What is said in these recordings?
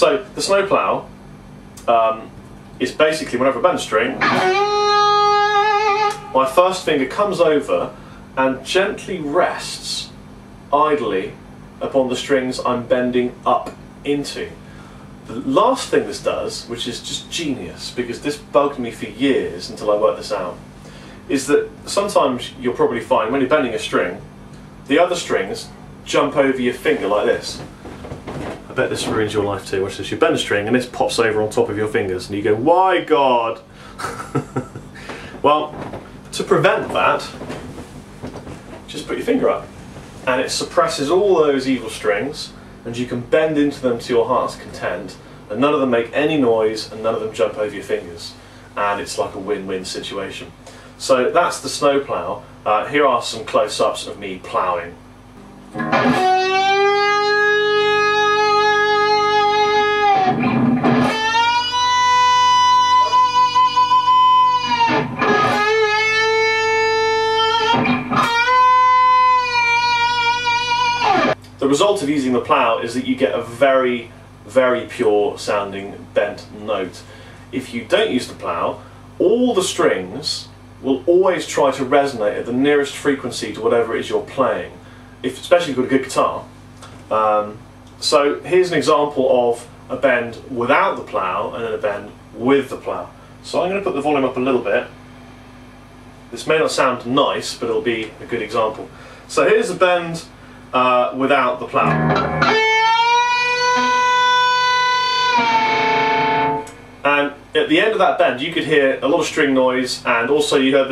So the snowplow is basically whenever I bend a string, my first finger comes over and gently rests idly upon the strings I'm bending up into. The last thing this does, which is just genius, because this bugged me for years until I worked this out, is that sometimes you'll probably find when you're bending a string, the other strings jump over your finger like this. I bet this ruins your life too. Watch this. You bend a string and this pops over on top of your fingers and you go, why God? Well, to prevent that, just put your finger up and it suppresses all those evil strings and you can bend into them to your heart's content and none of them make any noise and none of them jump over your fingers, and it's like a win-win situation. So that's the snowplow. Here are some close-ups of me ploughing. The result of using the plough is that you get a very, very pure sounding bent note. If you don't use the plough, all the strings will always try to resonate at the nearest frequency to whatever it is you're playing, especially if you've got a good guitar. So here's an example of a bend without the plough and then a bend with the plough. So I'm going to put the volume up a little bit. This may not sound nice, but it'll be a good example. So here's a bend without the plough. And at the end of that bend you could hear a lot of string noise, and also you heard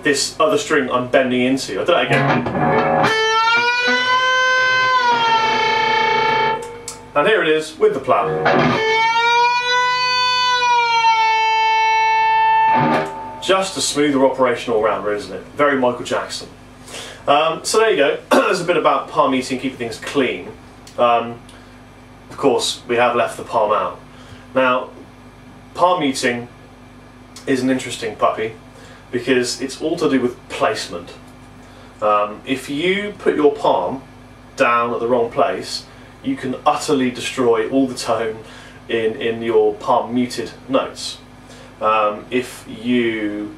this other string I'm bending into. I'll do that again. And here it is with the plough. Just a smoother operation all round, isn't it? Very Michael Jackson. So there you go. There's a bit about palm muting, keeping things clean. Of course, we have left the palm out. Now, palm muting is an interesting puppy because it's all to do with placement. If you put your palm down at the wrong place, you can utterly destroy all the tone in your palm muted notes. If you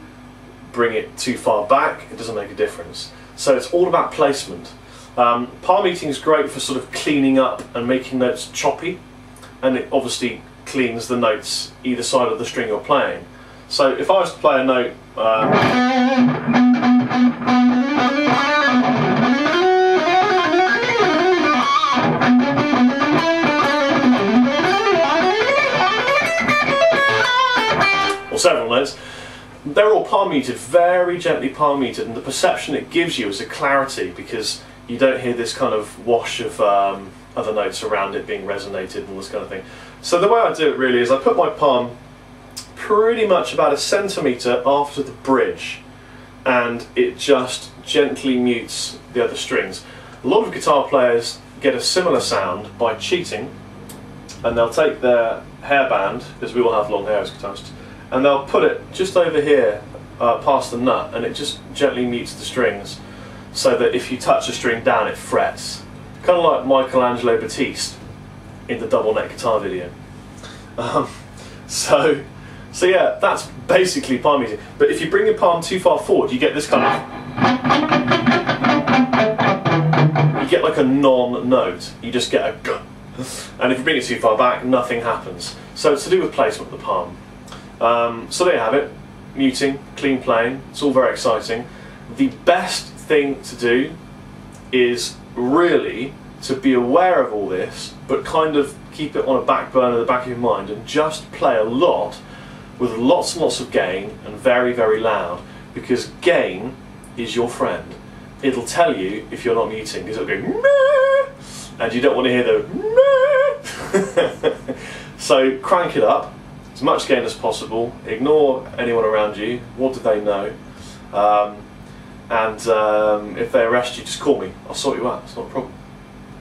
bring it too far back, it doesn't make a difference. So it's all about placement. Palm muting is great for sort of cleaning up and making notes choppy, and it obviously cleans the notes either side of the string you're playing. So if I was to play a note or several notes, they're all palm muted, very gently palm muted, and the perception it gives you is a clarity because you don't hear this kind of wash of other notes around it being resonated and this kind of thing. So the way I do it really is I put my palm pretty much about 1 centimetre after the bridge and it just gently mutes the other strings. A lot of guitar players get a similar sound by cheating, and they'll take their hairband, because we all have long hair as guitarists, and they'll put it just over here past the nut and it just gently mutes the strings so that if you touch a string down it frets. Kind of like Michelangelo Batiste in the double neck guitar video. So yeah, that's basically palm muting. But if you bring your palm too far forward, you get this kind of... You get like a non-note. You just get a g. And if you bring it too far back, nothing happens. So it's to do with placement of the palm. So there you have it. Muting, clean playing. It's all very exciting. The best thing to do is really to be aware of all this, but kind of keep it on a back burner in the back of your mind and just play a lot with lots and lots of gain and very, very loud, because gain is your friend. It'll tell you if you're not muting, because it'll go meh, and you don't want to hear the meh. So crank it up, as much gain as possible, ignore anyone around you, what do they know, and if they arrest you, just call me, I'll sort you out, it's not a problem.